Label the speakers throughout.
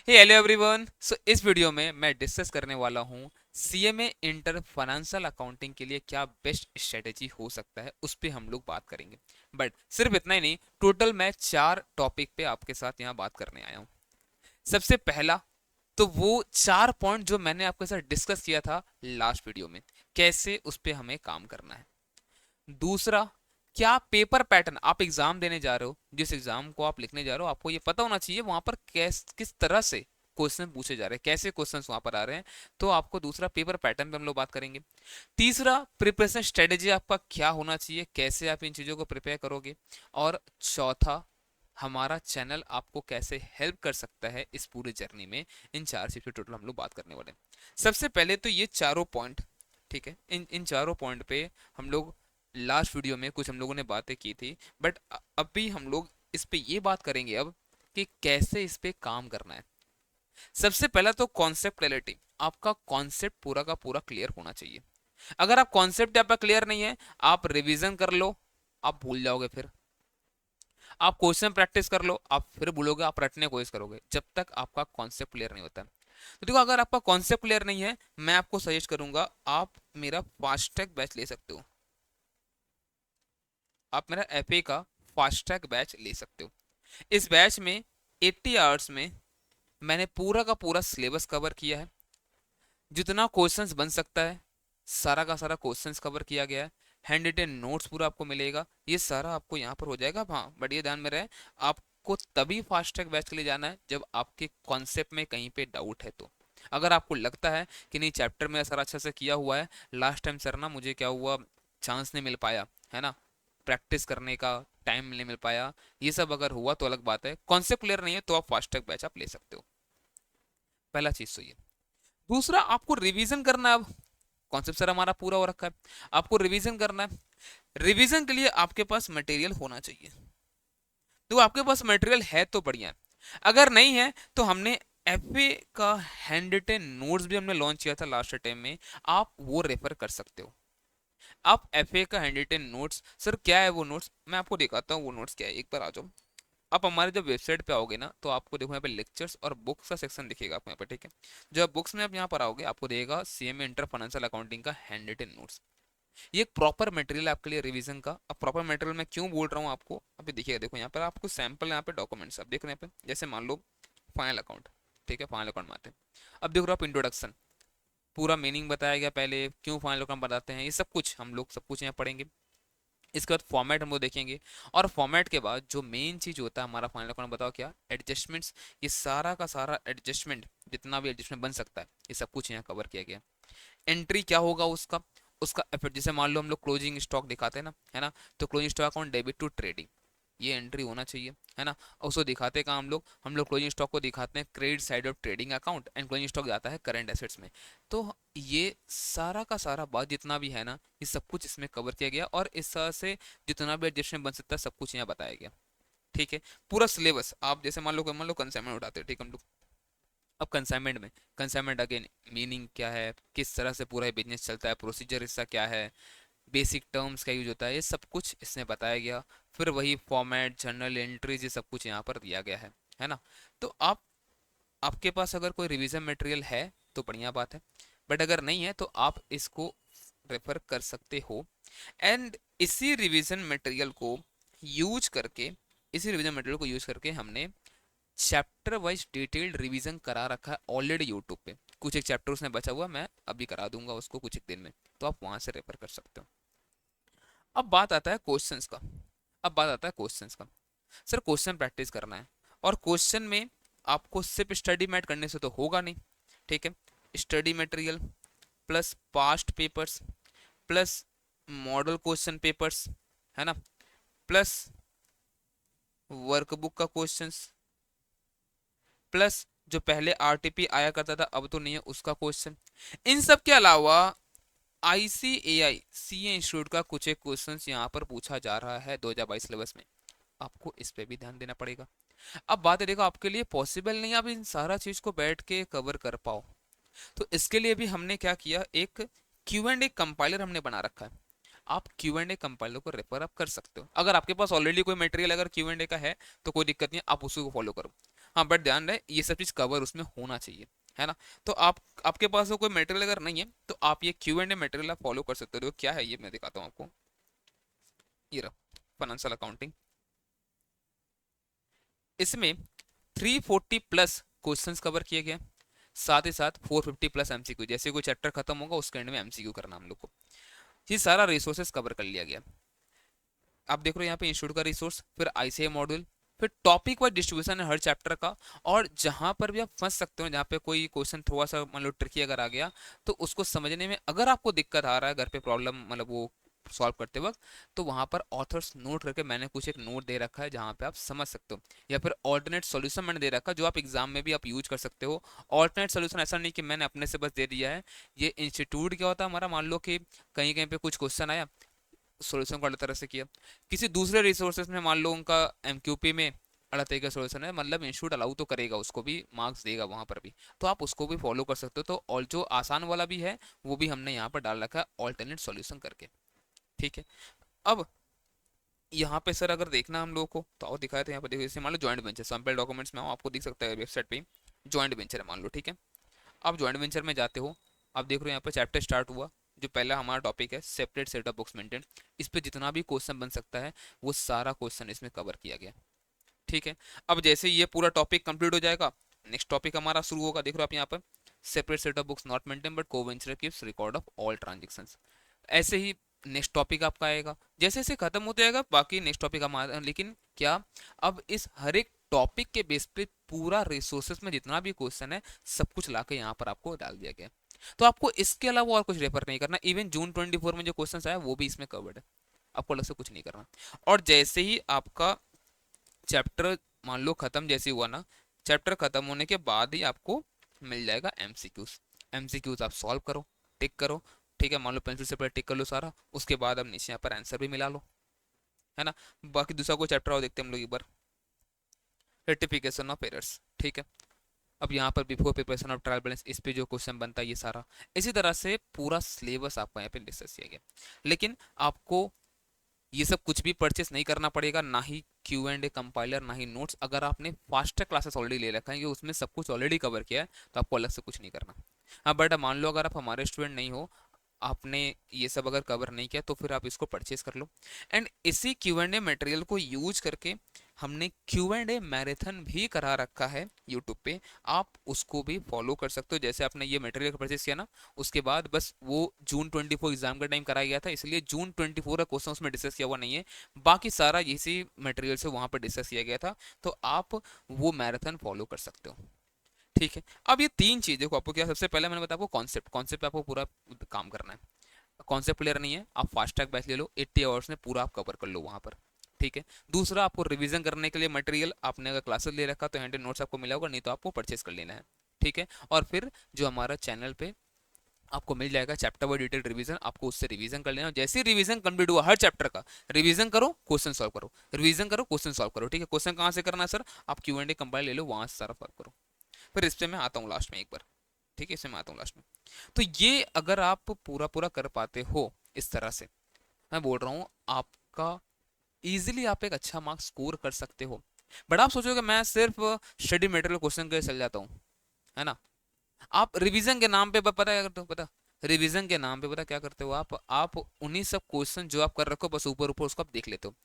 Speaker 1: हे hello everyone. सो इस video में मैं डिस्कस करने वाला हूँ सीएमए इंटर फाइनेंशियल अकाउंटिंग के लिए क्या बेस्ट स्ट्रेटेजी हो सकता है, उस पे हम लोग बात करेंगे। बट सिर्फ इतना ही नहीं, टोटल मैं 4 टॉपिक पे आपके साथ यहाँ बात करने आया हूँ। सबसे पहला तो वो 4 पॉइंट जो मैंने आपके साथ डिस्कस किया था लास्ट वीडियो में, कैसे उस पे हमें काम करना है। दूसरा, क्या पेपर पैटर्न आप एग्जाम देने जा रहे हो, जिस एग्जाम को आप लिखने जा रहे हो, आपको ये पता होना चाहिए वहां पर किस तरह से क्वेश्चन पूछे जा रहे हैं, कैसे क्वेश्चन वहां पर आ रहे हैं। तो आपको दूसरा पेपर पैटर्न पे हम लोग बात करेंगे। तीसरा, प्रिपरेशन स्ट्रेटेजी आपका क्या होना चाहिए, कैसे आप इन चीजों को प्रिपेयर करोगे। और चौथा, हमारा चैनल आपको कैसे हेल्प कर सकता है इस पूरी जर्नी में। इन 4 चीज पे टोटल हम लोग बात करने वाले हैं। सबसे पहले तो ये चारों पॉइंट, ठीक है, इन इन चारों पॉइंट पे हम लोग लास्ट वीडियो में कुछ हम लोगों ने बातें की थी। बट अभी हम लोग इस पे ये बात करेंगे अब कि कैसे इस पे काम करना है। सबसे पहला तो कॉन्सेप्ट क्लैरिटी, आपका कॉन्सेप्ट पूरा का पूरा क्लियर होना चाहिए। अगर आप कॉन्सेप्ट आपका क्लियर नहीं है, आप रिवीजन कर लो, आप भूल जाओगे। फिर आप क्वेश्चन प्रैक्टिस कर लो, आप फिर भूलोगे, आप रटने की कोशिश करोगे, जब तक आपका कॉन्सेप्ट क्लियर नहीं होता है। तो देखो, अगर आपका कॉन्सेप्ट क्लियर नहीं है, मैं आपको सजेस्ट करूंगा आप मेरा फास्ट ट्रैक बैच ले सकते हो। आप मेरा एफए का फास्ट ट्रैक बैच ले सकते हो। इस बैच में 80 आवर्स में मैंने पूरा का पूरा सिलेबस कवर किया है। जितना क्वेश्चंस बन सकता है सारा का सारा क्वेश्चंस कवर किया गया है। हैंड रिटेन नोट्स पूरा आपको मिलेगा, ये सारा आपको यहाँ पर हो जाएगा। हाँ, बट ये ध्यान में रहे, आपको तभी फास्ट ट्रैक बैच के लिए जाना है जब आपके कॉन्सेप्ट में कहीं पे डाउट है। तो अगर आपको लगता है कि नहीं, चैप्टर में सर अच्छा से किया हुआ है, लास्ट टाइम सर ना मुझे क्या हुआ, चांस नहीं मिल पाया है ना, प्रैक्टिस करने का टाइम नहीं मिल पाया, ये सब अगर हुआ तो अलग बात है। कॉन्सेप्ट क्लियर नहीं है तो आप फास्ट ट्रैक बैच आप ले सकते हो। पहला चीज तो ये। दूसरा, आपको रिवीजन करना है। अब कॉन्सेप्ट सर हमारा पूरा हो रखा है, आपको रिवीजन करना है। रिवीजन के लिए आपके पास मटेरियल होना चाहिए। तो आपके पास मटेरियल है तो बढ़िया है, अगर नहीं है तो हमने एफए का हैंड रिटेन नोट्स भी हमने लॉन्च किया था लास्ट टाइम में, आप वो रेफर कर सकते हो। आप एफए का हैंड रिटेन नोट्स, सर क्या है वो नोट्स, मैं आपको दिखाता हूँ वो नोट्स क्या है, एक बार आ जाओ। आप हमारे जब वेबसाइट पे आओगे ना, तो आपको देखो यहाँ पे लेक्चर्स और बुक्स का सेक्शन दिखेगा आपको यहाँ पे, ठीक है। जब बुक्स में आप यहाँ पर आओगे, आपको देगा सीएमए इंटर फाइनेंशियल अकाउंटिंग का हैंड रिटेन नोट्स। ये एक प्रॉपर मटेरियल आपके लिए रिवीजन का। अब प्रॉपर मटेरियल मैं क्यों बोल रहा हूँ आपको, अभी देखिएगा, देखो यहाँ पर आपको सैंपल, यहाँ पे डॉक्यूमेंट्स आप देख रहे हैं यहाँ पे, जैसे मान लो फाइनल अकाउंट, ठीक है, फाइनल अकाउंट में आते हैं। अब देख रहे हो आप, इंट्रोडक्शन, पूरा मीनिंग बताया गया, पहले क्यों फाइनल अकाउंट बताते हैं, ये सब कुछ हम लोग सब कुछ यहाँ पढ़ेंगे। इसके बाद फॉर्मेट हम लोग देखेंगे, और फॉर्मेट के बाद जो मेन चीज होता है हमारा फाइनल अकाउंट, बताओ क्या, एडजस्टमेंट्स। ये सारा का सारा एडजस्टमेंट, जितना भी एडजस्टमेंट बन सकता है, ये सब कुछ यहाँ कवर किया गया। एंट्री क्या होगा उसका, उसका इफेक्ट, जैसे मान लो हम लोग क्लोजिंग स्टॉक दिखाते हैं ना, है ना, तो closing stock account debit to trading, ये एंट्री होना चाहिए, है ना। और उसको दिखाते हैं कहाँ, हम लोग क्लोजिंग स्टॉक को दिखाते हैं credit side of trading account, and closing stock जाता है करंट एसेट्स में। तो ये सारा का सारा बात जितना भी है ना, ये सब कुछ इसमें कवर किया गया, और इस तरह से जितना भी एडजस्टमेंट बन सकता है सब कुछ यहाँ बताया गया, ठीक है। पूरा सिलेबस, आप जैसे मान लो कंसाइनमेंट उठाते हैं, ठीक है हम लोग। अब कंसाइनमेंट में, कंसाइनमेंट अगेन मीनिंग क्या है, किस तरह से पूरा बिजनेस चलता है, प्रोसीजर इसका क्या है, बेसिक टर्म्स का यूज होता है, ये सब कुछ इसमें बताया गया। फिर वही फॉर्मेट, जर्नल एंट्रीज, ये सब कुछ यहाँ पर दिया गया है ना। तो आप, आपके पास अगर कोई रिवीजन मटेरियल है तो बढ़िया बात है, बट अगर नहीं है तो आप इसको रेफर कर सकते हो। एंड इसी रिवीजन मटेरियल को यूज करके, इसी रिवीजन मटेरियल को यूज करके हमने चैप्टर वाइज डिटेल्ड रिवीजन करा रखा है ऑलरेडी यूट्यूब पे। कुछ एक चैप्टर उसने बचा हुआ, मैं अभी करा दूंगा उसको कुछ एक दिन में, तो आप वहां से रेफर कर सकते हो। अब बात आता है क्वेश्चंस का, अब बात आता है क्वेश्चंस का। सर क्वेश्चन प्रैक्टिस करना है, और क्वेश्चन में आपको सिर्फ स्टडी मैट करने से तो होगा नहीं, ठीक है। Study material plus past papers plus model question papers, है ना, प्लस वर्कबुक का क्वेश्चंस, प्लस जो पहले आरटीपी आया करता था अब तो नहीं है उसका क्वेश्चन। इन सब के अलावा आईसीएआई सीए इंस्टीट्यूट का कुछ एक क्वेश्चंस यहाँ पर पूछा जा रहा है 2022 सिलेबस में, आपको इस पे भी ध्यान देना पड़ेगा। अब बात है, देखो आपके लिए पॉसिबल नहीं आप इन सारा चीज को बैठ के कवर कर पाओ, तो इसके लिए भी हमने क्या किया, एक क्यू एंड ए कंपाइलर हमने बना रखा है। आप क्यू एंड ए कंपाइलर को रेफर आप कर सकते हो, अगर आपके पास ऑलरेडी कोई मटेरियल अगर क्यू एंड ए का है तो कोई दिक्कत नहीं, आप उसी को फॉलो करो। हाँ बट ध्यान रहे ये सब चीज़ कवर उसमें होना चाहिए, है ना। तो आप, आपके पास वो कोई मटेरियल अगर नहीं है तो आप ये Q&A मटेरियल आप फॉलो कर सकते हो। क्या है ये मैं दिखाता हूँ आपको, ये रहा फाइनेंशियल अकाउंटिंग। इसमें 340 प्लस क्वेश्चंस कवर किए गए, साथ ही साथ 450 प्लस एमसीक्यू। जैसे कोई चैप्टर खत्म होगा उसके एंड में एमसीक्यू करना हम लोग को, ये सारा रिसोर्सेज कवर कर लिया गया। आप देख रहे हो यहाँ पे इंस्टीट्यूट का रिसोर्स, फिर आईसीए मॉड्यूल, फिर टॉपिक वाइज डिस्ट्रीब्यूशन है हर चैप्टर का। और जहां पर भी आप फंस सकते हो, जहाँ पे कोई क्वेश्चन थोड़ा सा मान लो ट्रिकी अगर आ गया, तो उसको समझने में अगर आपको दिक्कत आ रहा है घर पे प्रॉब्लम, मतलब वो सॉल्व करते वक्त, तो वहां पर ऑथर्स नोट करके मैंने कुछ एक नोट दे रखा है जहां पे आप समझ सकते हो। या फिर ऑल्टरनेट सॉल्यूशन मैंने दे रखा है जो आप एग्जाम में भी आप यूज कर सकते हो। ऑल्टरनेट सॉल्यूशन ऐसा नहीं कि मैंने अपने से बस दे दिया है, ये इंस्टीट्यूट क्या होता है हमारा, मान लो कि कहीं कहीं पे कुछ क्वेश्चन आया, सॉल्यूशन को अलग तरह से किया। किसी दूसरे रिसोर्सेज में मान लो उनका एमक्यूपी में अलग तरीके का सॉल्यूशन है, मतलब इंस्टीट्यूट अलाउ तो करेगा, उसको भी मार्क्स देगा वहां पर भी, तो आप उसको भी फॉलो कर सकते हो। तो और जो आसान वाला भी है वो भी हमने यहाँ पर डाल रखा है ऑल्टरनेट सॉल्यूशन करके, ठीक है। अब यहाँ पे सर अगर देखना हम लोगों को तो और दिखाए थे, यहाँ पर देखो जैसे मान लो जॉइंट वेंचर, सैंपल डॉक्यूमेंट्स में आपको दिख सकता है वेबसाइट पे जॉइंट वेंचर है मान लो, ठीक है। आप जॉइंट वेंचर में जाते हो, आप देख रहे हो यहाँ पर चैप्टर स्टार्ट हुआ, जो पहला हमारा टॉपिक है separate set of books maintain. इस पे जितना भी क्वेश्चन बन सकता है वो सारा क्वेश्चन इसमें कवर किया गया, ठीक है। अब जैसे ये पूरा टॉपिक कंप्लीट हो जाएगा, नेक्स्ट टॉपिक हमारा शुरू होगा। देख रहे हो आप यहाँ पर separate set of books not maintain but coventurer keeps record of all transactions. ऐसे ही नेक्स्ट टॉपिक आपका आएगा, जैसे जैसे खत्म होते जाएगा बाकी नेक्स्ट टॉपिक हमारा। लेकिन क्या, अब इस हर एक टॉपिक के बेस पे पूरा रिसोर्सेज में जितना भी क्वेश्चन है सब कुछ लाके यहाँ पर आपको डाल दिया गया। तो आपको इसके अलावा और कुछ रेफर नहीं करना। इवन जून 24 में जो क्वेश्चन आया वो भी इसमें कवर्ड है, आपको अलग से कुछ नहीं करना। और जैसे ही आपका चैप्टर मान लो खत्म जैसे हुआ ना, चैप्टर खत्म होने के बाद ही आपको मिल जाएगा एमसीक्यूज। एमसीक्यूज आप सॉल्व करो, टिक करो, ठीक है। मान लो पेंसिल से पहले टिक कर लो सारा, उसके बाद अब नीचे यहाँ पर आंसर भी मिला लो, है ना। बाकी दूसरा कोई चैप्टर और देखते हैं हम लोग एक बार, रेक्टिफिकेशन ऑफ एरर्स, ठीक है। अब यहाँ पर before preparation of trial balance, इस पे जो क्वेश्चन बनता है ये सारा, इसी तरह से पूरा सिलेबस आपको यहाँ पे डिस्कस किया गया। लेकिन आपको ये सब कुछ भी परचेस नहीं करना पड़ेगा, ना ही Q&A कंपाइलर, ना ही नोट्स। अगर आपने फास्ट क्लासेस ऑलरेडी ले रखा है कि उसमें सब कुछ ऑलरेडी कवर किया है तो आपको अलग से कुछ नहीं करना। हाँ बट मान लो अगर आप हमारे स्टूडेंट नहीं हो, आपने ये सब अगर कवर नहीं किया तो फिर आप इसको परचेज कर लो। एंड इसी Q&A मटेरियल को यूज करके हमने Q&A मैराथन भी करा रखा है यूट्यूब पे, आप उसको भी फॉलो कर सकते हो। जैसे आपने ये मटेरियल परचेज किया ना, उसके बाद बस वो जून 24 एग्जाम का टाइम कराया गया था, इसलिए जून 24 का क्वेश्चन उसमें डिस्कस किया हुआ नहीं है, बाकी सारा इसी मटेरियल से वहां पर डिस्कस किया गया था। तो आप वो मैराथन फॉलो कर सकते हो, ठीक है। अब ये तीन चीजें को आपको क्या, सबसे पहले मैंने बताया आपको कॉन्सेप्ट, कॉन्सेप्ट पे आपको पूरा काम करना है। कॉन्सेप्ट क्लियर नहीं है, आप फास्ट ट्रैक बैच ले लो, 80 आवर्स में पूरा आप कवर कर लो वहां पर, ठीक है। दूसरा, आपको रिवीजन करने के लिए मटेरियल, आपने अगर क्लासेस ले रखा तो हैंडेड नोट्स आपको मिला होगा, नहीं तो आपको परचेस कर लेना है, ठीक है। और फिर जो हमारा चैनल पे आपको मिल जाएगा चैप्टर वाइज डिटेल रिवीजन, आपको उससे रिवीजन कर लेना। जैसे रिवीजन कंप्लीट हुआ हर चैप्टर का, रिवीजन करो क्वेश्चन सॉल्व करो, रिवीजन करो क्वेश्चन सॉल्व करो, ठीक है। क्वेश्चन कहाँ से करना है सर, आप Q&A कंपाइल ले लो, वहां से सारा सॉल्व करो। फिर इस पे मैं आता हूँ लास्ट में एक बार, ठीक है, इसमें मैं आता हूँ लास्ट में। तो ये अगर आप पूरा पूरा कर पाते हो इस तरह से, मैं बोल रहा हूँ आपका इजीली आप एक अच्छा मार्क्स स्कोर कर सकते हो। बट आप सोचोगे मैं सिर्फ स्टडी मटेरियल क्वेश्चन के चल जाता हूँ, है ना। आप रिवीजन के नाम पे पता क्या करते हो, पता, रिवीजन के नाम पे पता क्या करते हो आप उन्हीं सब क्वेश्चन जो आप कर रखो बस ऊपर ऊपर उसको आप देख लेते हो।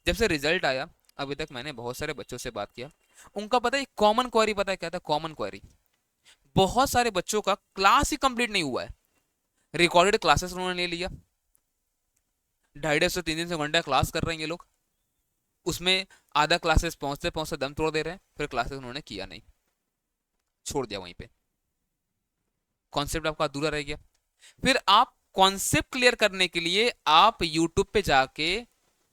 Speaker 1: जब से रिजल्ट आया अभी तक मैंने बहुत सारे बच्चों से बात किया, उनका पता है कॉमन क्वेरी, पता है क्या था कॉमन क्वेरी, बहुत सारे बच्चों का क्लास ही कंप्लीट नहीं हुआ है, रिकॉर्डेड क्लासेस उन्होंने ले लिया, 2.5 से 3 दिन से घंटा क्लास कर रहे हैं ये लोग, उसमें आधा क्लासेस पहुंचते पहुंचते दम तोड़ दे रहे हैं, फिर क्लासेस उन्होंने किया नहीं, छोड़ दिया वहीं पे, कॉन्सेप्ट आपका अधूरा रह गया। फिर आप कॉन्सेप्ट क्लियर करने के लिए आप यूट्यूब पे जाके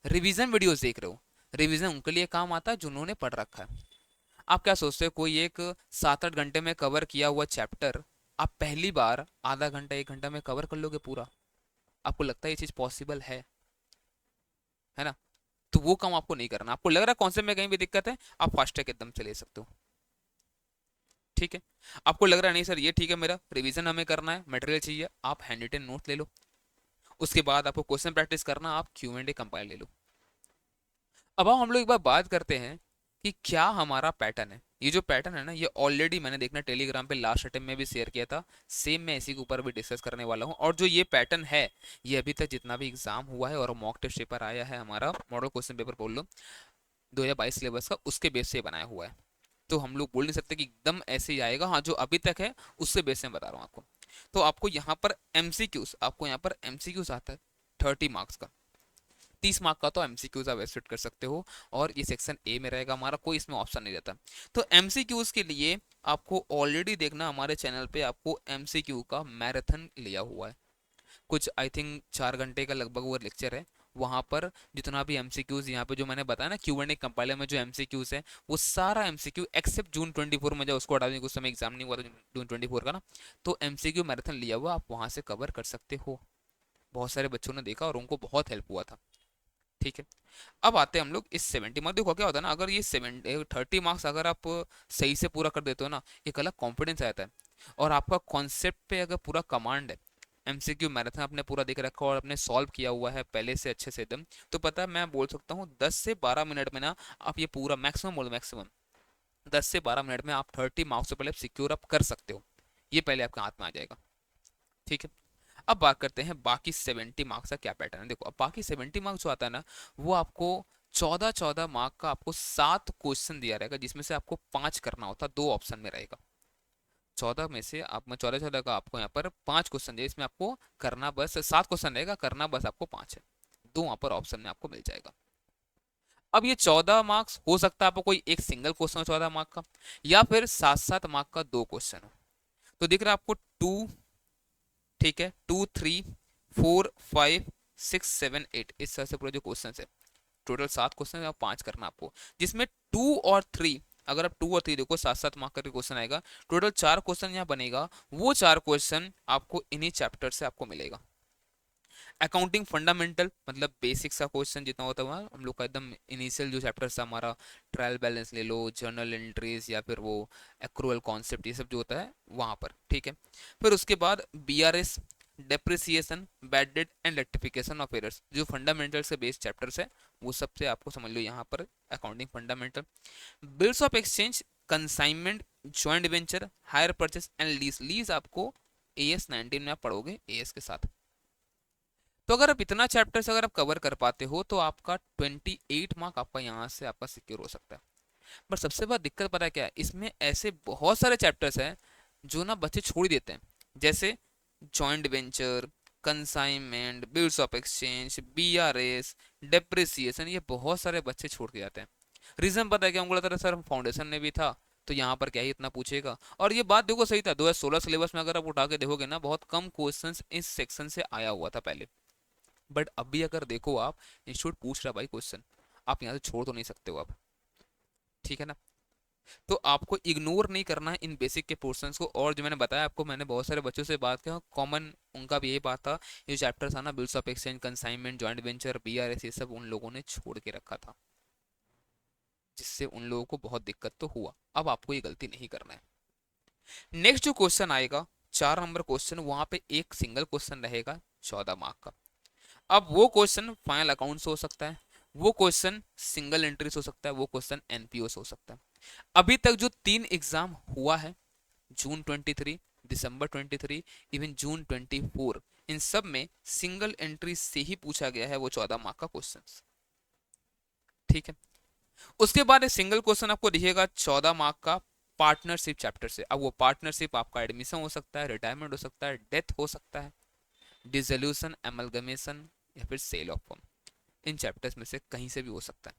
Speaker 1: रिवीजन वीडियोस देख रहे हो, रिवीजन उनके लिए काम आता है जिन्होंने पढ़ रखा है। आप क्या सोचते हो कोई एक 7-8 घंटे में कवर किया हुआ चैप्टर आप पहली बार आधा घंटा 1 घंटा में कवर कर लोगे पूरा, आपको लगता है ये चीज पॉसिबल है ना। तो वो काम आपको नहीं करना। आपको लग रहा है कॉन्सेप्ट में कहीं भी दिक्कत है, आप फास्ट ट्रैक एकदम से ले सकते हो, ठीक है। आपको लग रहा है नहीं सर ये ठीक है, मेरा रिवीजन हमें करना है, मटेरियल चाहिए, आप हैंड रिटन नोट ले लो, उसके बाद आपको क्वेश्चन प्रैक्टिस करना, आप Q&A कंपाइल ले लो। अब हम लोग एक बार बात करते हैं कि क्या हमारा पैटर्न है। ये जो पैटर्न है ना, ये ऑलरेडी मैंने देखना टेलीग्राम पे लास्ट अटेम्प्ट में भी शेयर किया था, सेम मैं इसी के ऊपर भी डिस्कस करने वाला हूँ। और जो ये पैटर्न है, ये अभी तक जितना भी एग्जाम हुआ है और मॉक टेस्ट पेपर आया है हमारा, मॉडल क्वेश्चन पेपर बोल लो 2022 सिलेबस का, उसके बेस से बनाया हुआ है। तो हम लोग बोल नहीं सकते कि एकदम ऐसे ही आएगा। हाँ, जो अभी तक है उससे बेस में बता रहा हूँ आपको। तो आपको यहाँ पर एमसीक्यूज, आपको यहाँ पर एमसीक्यूज आता है 30 मार्क्स का। 30 मार्क का तो एमसीक्यूज आप एक्सपेक्ट कर सकते हो, और ये सेक्शन ए में रहेगा हमारा, कोई इसमें ऑप्शन नहीं रहता। तो एमसीक्यूज के लिए आपको ऑलरेडी देखना, हमारे चैनल पे आपको एमसीक्यू का मैराथन लिया हुआ है। कुछ आई थिंक 4 घंटे का लगभग वो लेक्चर है। वहाँ पर जितना भी एमसीक्यूज यहाँ पे जो मैंने बताया ना, Q&A कंपाइलर में जो एमसीक्यूज है, वो सारा एमसीक्यू एक्सेप्ट जून 24 में, जब उसको हटा देंगे, कुछ समय एग्जाम नहीं हुआ था जून 24 का ना, तो एमसीक्यू मैराथन लिया हुआ, आप वहाँ से कवर कर सकते हो। बहुत सारे बच्चों ने देखा और उनको बहुत हेल्प हुआ था। ठीक है, अब आते हैं हम लोग इस 70 मार्क। देखो क्या होता है ना, अगर ये 30 मार्क्स अगर आप सही से पूरा कर देते हो ना, एक अलग कॉन्फिडेंस आता है। और आपका कॉन्सेप्ट पे अगर पूरा कमांड है, एमसीक्यू मैराथन आपने पूरा देख रखा और आपने सॉल्व किया हुआ है पहले से अच्छे से एकदम, तो पता है मैं बोल सकता हूँ 10 से 12 मिनट में ना, आप ये पूरा मैक्सिमम बोलो, मैक्सिमम 10 से 12 मिनट में आप 30 मार्क्स से पहले सिक्योर अप कर सकते हो। ये पहले आपके हाथ में आ जाएगा। ठीक है, अब बात करते हैं बाकी 70 मार्क्स का क्या पैटर्न है। देखो, अब बाकी 70 मार्क्स जो आता है ना, वो आपको 14-14 मार्क का आपको 7 क्वेश्चन दिया रहेगा, जिसमें से आपको 5 करना होता है, 2 ऑप्शन में रहेगा। 14 में से आप, मैं 14-14 का आपको यहाँ पर 5 क्वेश्चन दिया, इसमें आपको करना बस 7 क्वेश्चन रहेगा, करना बस आपको 5 है। 2 वहाँ पर ऑप्शन में आपको मिल जाएगा। अब ये 14 मार्क्स हो सकता है आपको कोई एक सिंगल क्वेश्चन हो 14 मार्क का, या फिर 7-7 मार्क का 2 क्वेश्चन हो। तो दिख रहा है आपको 2, ठीक है, 2, 3, 4, 5, 6, 7, 8, इस तरह से पूरे जो क्वेश्चन है, टोटल 7 क्वेश्चन है, 5 करना आपको, जिसमें 2 और 3, अगर आप 2 और 3 देखो, 7-7 मार्क का क्वेश्चन आएगा। टोटल 4 क्वेश्चन यहाँ बनेगा, वो 4 क्वेश्चन आपको इन्हीं चैप्टर से आपको मिलेगा। अकाउंटिंग फंडामेंटल मतलब बेसिक्स का क्वेश्चन जितना होता है हम लोग का, एकदम इनिशियल जो चैप्टर्स है हमारा, ट्रायल बैलेंस ले लो, जर्नल एंट्रीज, या फिर वो एक्रूअल कॉन्सेप्ट, ये सब जो होता है वहाँ पर। ठीक है, फिर उसके बाद BRS, depreciation, bad debt and rectification of errors, जो फंडामेंटल से बेस्ड चैप्टर्स है, वो सबसे आपको समझ लो यहाँ पर accounting fundamental. Bills of exchange, consignment, joint venture, hire purchase and lease. Lease आपको AS 19 में आप पढ़ोगे AS के साथ। तो अगर आप इतना चैप्टर्स अगर आप कवर कर पाते हो, तो आपका 28 मार्क आपका यहाँ से आपका सिक्योर हो सकता है। पर सबसे बड़ा दिक्कत पता है क्या है, इसमें ऐसे बहुत सारे चैप्टर्स हैं जो ना बच्चे छोड़ ही देते हैं, जैसे joint venture, consignment, bills of exchange, BRS, depreciation, ये बहुत सारे बच्चे छोड़ के जाते हैं। रीजन पता है क्या, उनको लगता था सर फाउंडेशन में भी था, तो यहाँ पर क्या ही इतना पूछेगा। और ये बात देखो सही था, 2016 सिलेबस में अगर आप उठा के देखोगे ना, बहुत कम क्वेश्चंस इस सेक्शन से आया हुआ था पहले। बट अभी अगर देखो आप, इंस्टीट्यूट पूछ रहा भाई क्वेश्चन, आप यहाँ से छोड़ तो नहीं सकते हो आप। ठीक है ना, तो आपको इग्नोर नहीं करना है इन बेसिक के पोर्शंस को। और जो मैंने बताया आपको, मैंने बहुत सारे बच्चों से बात किया, कॉमन उनका भी यही बात था, ये चैप्टर था ना, bills of exchange, consignment, joint venture, BRS, ये सब उन लोगों ने छोड़ के रखा था, जिससे उन लोगों को बहुत दिक्कत तो हुआ। अब आपको ये गलती नहीं करना है। नेक्स्ट जो क्वेश्चन आएगा 4 नंबर क्वेश्चन, वहां पे एक सिंगल क्वेश्चन रहेगा 14 मार्क का। अब वो क्वेश्चन फाइनल अकाउंट्स हो सकता है, वो क्वेश्चन सिंगल एंट्रीज हो सकता है, वो क्वेश्चन एनपीओ हो सकता है। अभी तक जो 3 एग्जाम हुआ है, जून 23, दिसंबर 23, इवन जून 24, इन सब में सिंगल एंट्री से ही पूछा गया है वो 14 मार्क का क्वेश्चन। ठीक है, उसके बाद एक सिंगल क्वेश्चन आपको दिखेगा 14 मार्क का पार्टनरशिप चैप्टर से। अब वो पार्टनरशिप आपका एडमिशन हो सकता है, रिटायरमेंट हो सकता है, डेथ हो सकता है, डिसोल्यूशन, एमलगमेशन, या फिर सेल ऑफ फर्म, इन चैप्टर्स में से कहीं से भी हो सकता है।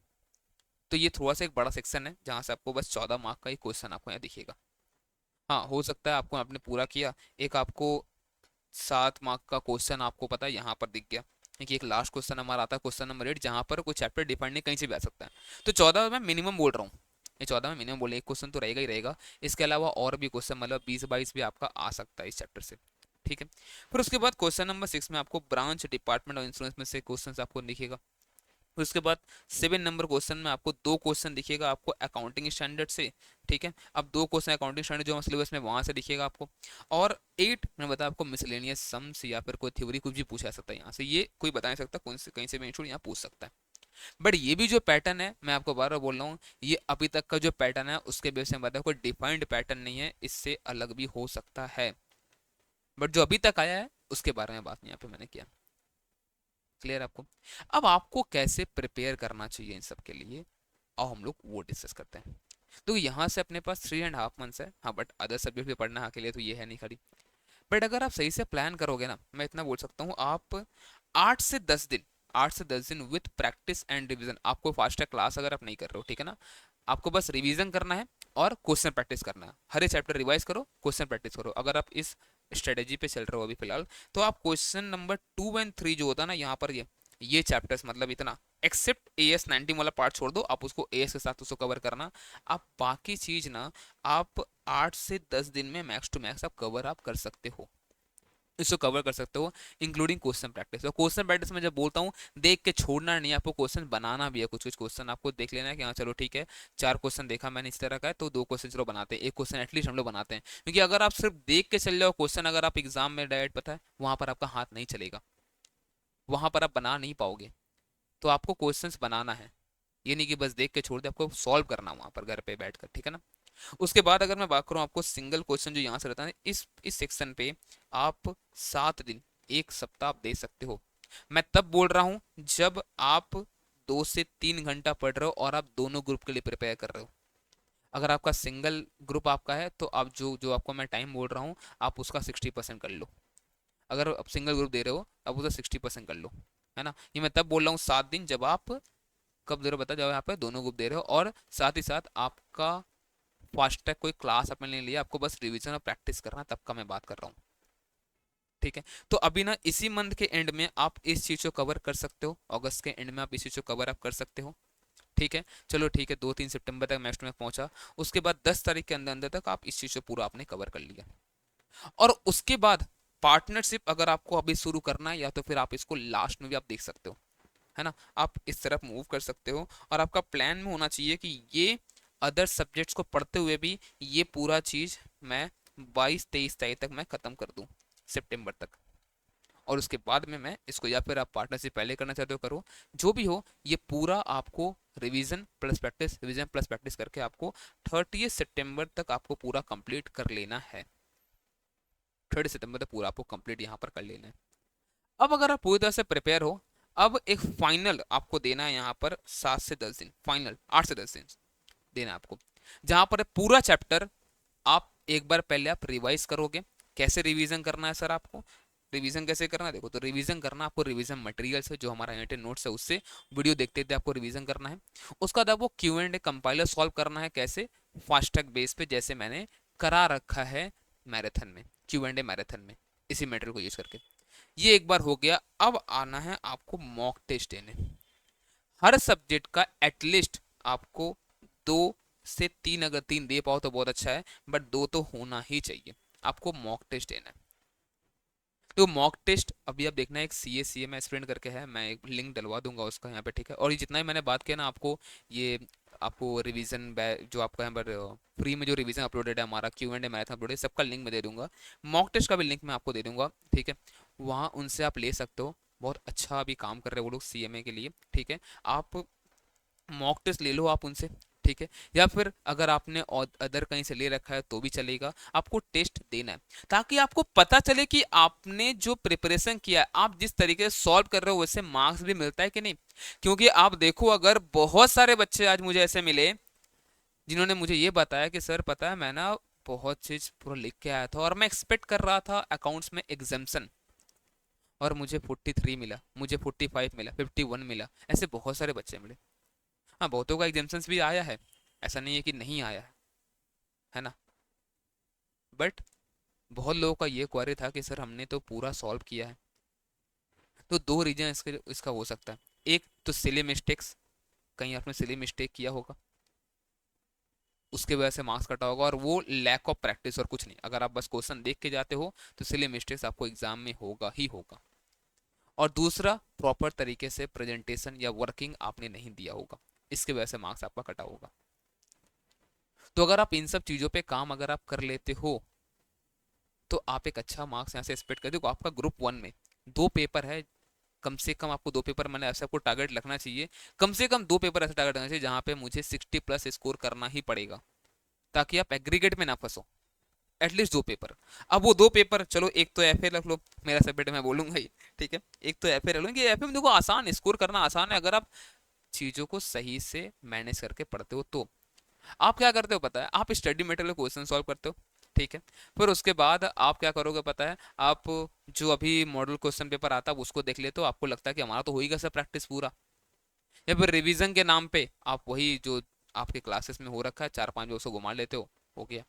Speaker 1: तो ये थोड़ा सा एक बड़ा सेक्शन है, जहां से आपको बस 14 मार्क का ही क्वेश्चन आपको यहाँ दिखेगा। हाँ, हो सकता है आपको आपने पूरा किया, एक आपको 7 मार्क का क्वेश्चन आपको पता है यहाँ पर दिख गया, क्योंकि एक लास्ट क्वेश्चन हमारा आता है क्वेश्चन नंबर 8, जहाँ पर कोई चैप्टर डिफाइंड नहीं, कहीं से भी आ सकता है। तो 14 में मिनिमम बोल रहा हूँ, ये 14 में मिनिमम बोले, एक क्वेश्चन तो रहेगा ही रहेगा। इसके अलावा और भी क्वेश्चन मतलब 20-22 भी आपका आ सकता है इस चैप्टर से। ठीक है, फिर उसके बाद क्वेश्चन नंबर 6 में आपको ब्रांच, डिपार्टमेंट और इंश्योरेंस में से क्वेश्चन आपको दिखेगा। फिर उसके बाद 7 नंबर क्वेश्चन में आपको 2 क्वेश्चन दिखेगा आपको अकाउंटिंग स्टैंडर्ड से। ठीक है, अब 2 क्वेश्चन अकाउंटिंग स्टैंडर्ड जो सिलेबस में वहां से दिखेगा आपको। और 8 मैंने बताया आपको मिसलेनियस सम्स, या फिर कोई थ्योरी कुछ भी पूछा जा सकता है यहाँ से, ये कोई बता नहीं सकता, कौन से कहीं से भी इंस्टीट्यूट यहाँ पूछ सकता है। बट ये भी जो पैटर्न है, मैं आपको बार बार बोल रहा हूँ, ये अभी तक का जो पैटर्न है उसके बेस में बताया, कोई डिफाइंड पैटर्न नहीं है, इससे अलग भी हो सकता है, बट जो अभी तक आया है उसके बारे में बात यहाँ पे मैंने किया। क्लियर आपको? अब आपको कैसे प्रिपेयर करना चाहिए इन सब के लिए, और हम लोग वो डिस्कस करते हैं। तो यहाँ से अपने पास 3.5 मंथ्स है, हाँ, बट अदर सब्जेक्ट भी पढ़ना है के लिए, तो ये है नहीं खड़ी। बट अगर आप सही से प्लान करोगे ना, मैं इतना बोल सकता हूँ, आप 8 से 10 दिन, 8 से 10 दिन विथ प्रैक्टिस एंड रिवीजन, आपको फास्ट क्लास अगर आप नहीं कर रहे हो, ठीक है ना, आपको बस रिवीजन करना है और क्वेश्चन प्रैक्टिस करना है। हर एक चैप्टर रिवाइज करो, क्वेश्चन प्रैक्टिस करो। अगर आप इस स्ट्रेटेजी पे चल रहे हो अभी फिलहाल, तो आप क्वेश्चन नंबर 2 एंड 3 जो होता है ना यहाँ पर, ये चैप्टर्स मतलब इतना, एक्सेप्ट AS 19 वाला पार्ट छोड़ दो, आप उसको AS के साथ उसको कवर करना। आप बाकी चीज ना, आप 8 से 10 दिन में मैक्स टू मैक्स आप कवर आप कर सकते हो, इसको कवर कर सकते हो, इंक्लूडिंग क्वेश्चन प्रैक्टिस। और क्वेश्चन प्रैक्टिस में जब बोलता हूँ, देख के छोड़ना नहीं, आपको क्वेश्चन बनाना भी है। कुछ कुछ क्वेश्चन आपको देख लेना है कि हाँ चलो ठीक है, 4 क्वेश्चन देखा मैंने इस तरह का है, तो 2 क्वेश्चन चलो बनाते हैं, एक क्वेश्चन एटलीस्ट हम लोग बनाते हैं। क्योंकि अगर आप सिर्फ देख के चल जाओ क्वेश्चन, अगर आप एग्जाम में डायरेक्ट, पता है वहां पर आपका हाथ नहीं चलेगा, वहां पर आप बना नहीं पाओगे। तो आपको क्वेश्चंस बनाना है, ये नहीं कि बस देख के छोड़ दे, आपको सॉल्व करना वहां पर घर पे बैठकर, ठीक है ना। उसके बाद अगर मैं बात करूं, आपको सिंगल क्वेश्चन जो यहाँ से रहता है, इस सेक्शन पे आप 7 दिन, 1 सप्ताह आप दे सकते हो। मैं तब बोल रहा हूँ जब आप 2 से 3 घंटा पढ़ रहे हो और आप दोनों ग्रुप के लिए प्रिपेयर कर रहे हो। अगर आपका सिंगल ग्रुप आपका है, तो आप जो जो आपको मैं टाइम बोल रहा हूँ, आप उसका 60% कर लो। अगर आप सिंगल ग्रुप दे रहे हो, आप उसका 60% कर लो, है ना। ये मैं तब बोल रहा हूँ 7 दिन, जब आप कब दे रहे हो बता, जब यहाँ पे दोनों ग्रुप दे रहे हो, और साथ ही साथ आपका फास्ट ट्रैक कोई क्लास आपने नहीं लिया, आपको बस रिवीजन और प्रैक्टिस करना, तब का मैं बात कर रहा हूँ, ठीक है। तो अभी ना इसी मंथ के एंड में आप इस चीज को कवर कर सकते हो, अगस्त के एंड में आप इस चीज को कवर अप कर सकते हो, ठीक है। चलो ठीक है, 2-3 सितंबर तक मैक्स में पहुंचा, उसके बाद 10 तारीख के अंदर अंदर तक आप इस चीज को पूरा आपने कवर कर लिया। और उसके बाद पार्टनरशिप अगर आपको अभी शुरू करना है, या तो फिर आप इसको लास्ट में भी आप देख सकते हो, है ना, आप इस तरफ मूव कर सकते हो। और आपका प्लान में होना चाहिए कि ये अदर सब्जेक्ट्स को पढ़ते हुए भी ये पूरा चीज मैं 22-23 तारीख तक मैं खत्म कर दूं, सितंबर तक। और उसके बाद में मैं इसको, या फिर आप पार्टनरशिप पहले करना चाहते हो करो, जो भी हो, ये पूरा आपको revision plus practice, revision plus practice करके आपको 30 सितंबर तक आपको पूरा कंप्लीट कर लेना है। 30 सितंबर तक पूरा आपको कंप्लीट यहाँ पर कर लेना है। अब अगर आप पूरी तरह से प्रिपेयर हो, अब एक फाइनल आपको देना है यहाँ पर 7 से 10 दिन, फाइनल 8 से 10 दिन देना है आपको, जहां पर पूरा चैप्टर आप एक बार पहले आप रिवाइज करोगे। कैसे रिवीजन करना है सर आपको, रिवीजन कैसे करना है, देखो, तो रिवीजन करना आपको रिवीजन मटेरियल से, जो हमारा यूनिटेड नोट्स है उससे, वीडियो देखते देखते आपको रिवीजन करना है। उसका बाद आपको Q&A कंपाइलर सॉल्व करना है, कैसे, फास्टैग बेस पे, जैसे मैंने करा रखा है मैराथन में, Q&A मैराथन में, इसी मटेरियल को यूज करके। ये एक बार हो गया। अब आना है आपको मॉक टेस्ट देने, हर सब्जेक्ट का एटलीस्ट आपको 2 से 3, अगर 3 दे पाओ तो बहुत अच्छा है, बट 2 तो होना ही चाहिए। आपको मॉक टेस्ट देना है। तो मॉक टेस्ट अभी आप देखना है, एक CA एस्पिरेंट करके है, मैं एक लिंक डलवा दूंगा उसका यहाँ पे, ठीक है। और ये जितना ही मैंने बात किया ना आपको, ये आपको रिवीजन जो आपका यहाँ पर फ्री में जो रिवीजन अपलोडेड है, हमारा Q&A मैराथन अपलोडेड, सबका लिंक मैं दे दूंगा। मॉक टेस्ट का भी लिंक मैं आपको दे दूंगा, ठीक है। वहाँ उनसे आप ले सकते हो, बहुत अच्छा अभी काम कर रहे हैं वो लोग CMA के लिए, ठीक है। आप मॉक टेस्ट ले लो आप उनसे, ठीक है। या फिर अगर आपने अदर कहीं से ले रखा है तो भी चलेगा, आपको टेस्ट देना है, ताकि आपको पता चले कि आपने जो प्रिपरेशन किया है, आप जिस तरीके से सॉल्व कर रहे हो वैसे मार्क्स भी मिलता है कि नहीं। क्योंकि आप देखो, अगर बहुत सारे बच्चे आज मुझे ऐसे मिले जिन्होंने मुझे ये बताया कि सर पता है, मैं ना बहुत चीज पूरा लिख के आया था और मैं एक्सपेक्ट कर रहा था अकाउंट्स में एग्जाम्शन, और मुझे 43 मिला, मुझे 45 मिला, 51 मिला, ऐसे बहुत सारे बच्चे मिले। हाँ, बहुतों का एग्जाम्शंस भी आया है, ऐसा नहीं है कि नहीं आया है ना। बट बहुत लोगों का ये क्वारी था कि सर हमने तो पूरा सॉल्व किया है। तो 2 रीजन इसका हो सकता है। एक तो सिली मिस्टेक्स, कहीं आपने सिली मिस्टेक किया होगा, उसके वजह से मार्क्स कटा होगा, और वो लैक ऑफ प्रैक्टिस और कुछ नहीं। अगर आप बस क्वेश्चन देख के जाते हो तो सिली मिस्टेक्स आपको एग्जाम में होगा ही होगा। और दूसरा, प्रॉपर तरीके से प्रेजेंटेशन या वर्किंग आपने नहीं दिया होगा, इसके वजह से मार्क्स आपका कटा होगा। तो अगर आप इन सब चीज़ों पे काम अगर आप कर लेते हो, तो आप एक अच्छा मार्क्स यहाँ से एक्सपेक्ट कर, देखो आपका ग्रुप 1 में 2 पेपर है, कम से कम आपको 2 पेपर, मैंने ऐसे आपको टारगेट रखना चाहिए, कम से कम 2 पेपर ऐसे टारगेट रखना चाहिए जहाँ पे मुझे 60+ स्कोर करना ही पड़ेगा, ताकि आप एग्रीगेट में ना फंसो। At least 2 paper. अब वो 2 पेपर, चलो एक तो एफ ए रख लो, मेरा सब्जेक्ट मैं बोलूंगा ही, ठीक है, एक तो एफ ए रख लो कि एफ ए में देखो आसान, स्कोर करना आसान है अगर आप चीजों को सही से मैनेज करके पढ़ते हो तो। आप क्या करते हो पता है, आप स्टडी मटेरियल क्वेश्चन सॉल्व करते हो, ठीक है, फिर उसके बाद आप क्या करोगे पता है, आप जो अभी मॉडल क्वेश्चन पेपर आता है उसको देख लेते हो, आपको लगता है कि हमारा तो हो ही गया सब प्रैक्टिस पूरा, या फिर रिवीजन के नाम पे आप वही जो आपके क्लासेस में हो रखा है 4-5 उसको घुमा लेते हो गया।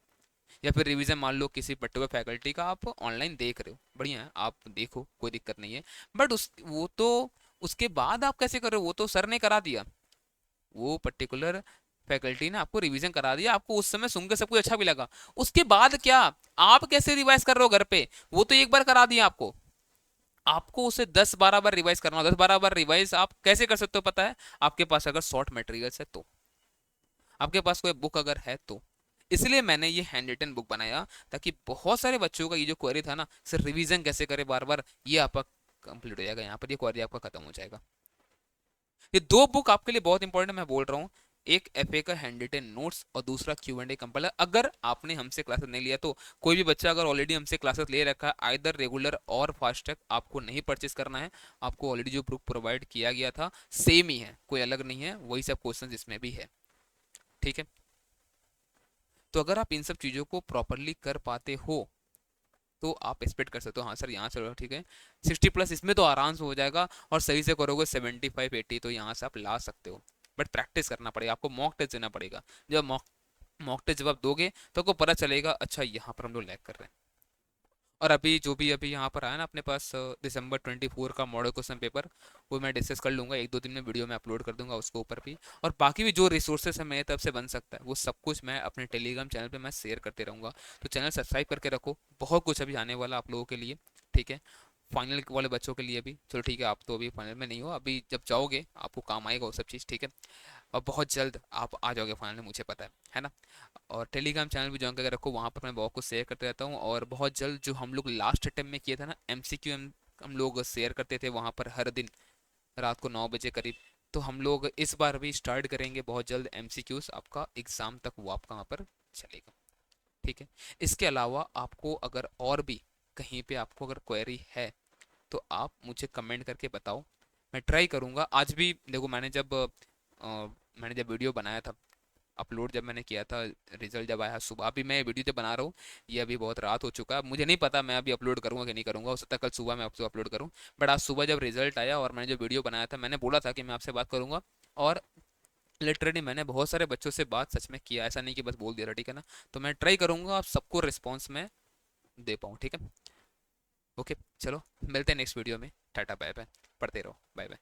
Speaker 1: या फिर रिवीजन मान लो किसी पर्टिकुलर फैकल्टी का आप ऑनलाइन देख रहे हो, बढ़िया है, आप देखो, कोई दिक्कत नहीं है, बट उस वो तो उसके बाद आप कैसे कर रहे हो, वो तो सर ने करा दिया, वो पर्टिकुलर फैकल्टी ने आपको रिवीजन करा दिया, आपको उस समय सुन के सब कुछ अच्छा भी लगा, उसके बाद क्या आप कैसे रिवाइज कर रहे हो घर पे, वो तो एक बार करा दिया आपको, आपको उसे 10-12 बार रिवाइज करना हो, 10-12 बार रिवाइज आप कैसे कर सकते हो पता है, आपके पास अगर शॉर्ट मटेरियल्स है तो, आपके पास कोई बुक अगर है तो। इसलिए मैंने ये हैंड रिटन बुक बनाया, ताकि बहुत सारे बच्चों का ये जो क्वेरी था ना सर रिवीजन कैसे करे बार बार, ये आपका कंप्लीट हो जाएगा, यहाँ पर ये क्वेरी आपका खत्म हो जाएगा। ये 2 बुक आपके लिए बहुत इंपॉर्टेंट मैं बोल रहा हूँ, एक एफए का हैंड रिटन नोट्स और दूसरा Q&A कंपाइलर। अगर आपने हमसे क्लासेस नहीं लिया तो, कोई भी बच्चा अगर ऑलरेडी हमसे क्लासेस ले रखा है आइदर रेगुलर और फास्ट ट्रैक, आपको नहीं परचेस करना है, आपको ऑलरेडी जो बुक प्रोवाइड किया गया था सेम ही है, कोई अलग नहीं है, वही सब क्वेश्चन इसमें भी है, ठीक है। तो अगर आप इन सब चीज़ों को प्रॉपरली कर पाते हो तो आप एक्सपेक्ट कर सकते हो हाँ सर यहाँ चलो ठीक है 60+ इसमें तो आराम से हो जाएगा, और सही से करोगे 75-80 तो यहाँ से आप ला सकते हो। बट प्रैक्टिस करना पड़ेगा, आपको मॉक टेस्ट देना पड़ेगा, जब मॉक टेस्ट जब आप दोगे तो आपको पता चलेगा अच्छा यहाँ पर हम लोग लैग कर रहे हैं। और अभी जो भी अभी यहाँ पर आया ना अपने पास दिसंबर 24 का मॉडल क्वेश्चन पेपर, वो मैं डिस्कस कर लूँगा, 1-2 दिन में वीडियो में अपलोड कर दूंगा उसके ऊपर भी, और बाकी भी जो रिसोर्सेस है मेरे तरफ से बन सकता है वो सब कुछ मैं अपने टेलीग्राम चैनल पे मैं शेयर करते रहूँगा। तो चैनल सब्सक्राइब करके रखो, बहुत कुछ अभी आने वाला आप लोगों के लिए, ठीक है, फाइनल वाले बच्चों के लिए भी। चलो ठीक है, आप तो अभी फाइनल में नहीं हो, अभी जब जाओगे आपको काम आएगा वो सब चीज़, ठीक है, और बहुत जल्द आप आ जाओगे फाइनल में, मुझे पता है ना। और टेलीग्राम चैनल भी ज्वाइन करके रखो, वहाँ पर मैं बहुत कुछ शेयर करते रहता हूँ, और बहुत जल्द जो हम लोग लास्ट टाइम में किया था ना MCQ हम लोग शेयर करते थे वहाँ पर हर दिन रात को 9 बजे करीब, तो हम लोग इस बार भी स्टार्ट करेंगे बहुत जल्द MCQs, आपका एग्ज़ाम तक वो आपका वहाँ पर चलेगा, ठीक है। इसके अलावा आपको अगर और भी कहीं पे आपको अगर क्वेरी है तो आप मुझे कमेंट करके बताओ, मैं ट्राई करूँगा। आज भी देखो मैंने जब वीडियो बनाया था, अपलोड जब मैंने किया था, रिजल्ट जब आया सुबह, अभी मैं वीडियो जब बना रहा हूँ ये अभी बहुत रात हो चुका है, मुझे नहीं पता मैं अभी अपलोड करूँगा कि नहीं करूँगा, हो सकता है कल सुबह मैं आपसे अपलोड करूँ, बट आज सुबह जब रिजल्ट आया और मैंने जो वीडियो बनाया था मैंने बोला था कि मैं आपसे बात करूँगा, और लिटरली मैंने बहुत सारे बच्चों से बात सच में किया, ऐसा नहीं कि बस बोल दिया था, ठीक है ना। तो मैं ट्राई करूँगा आप सबको रिस्पॉन्स में दे पाऊँ, ठीक है। ओके चलो मिलते हैं नेक्स्ट वीडियो में, टाटा बाय बाय, पढ़ते रहो, बाय बाय।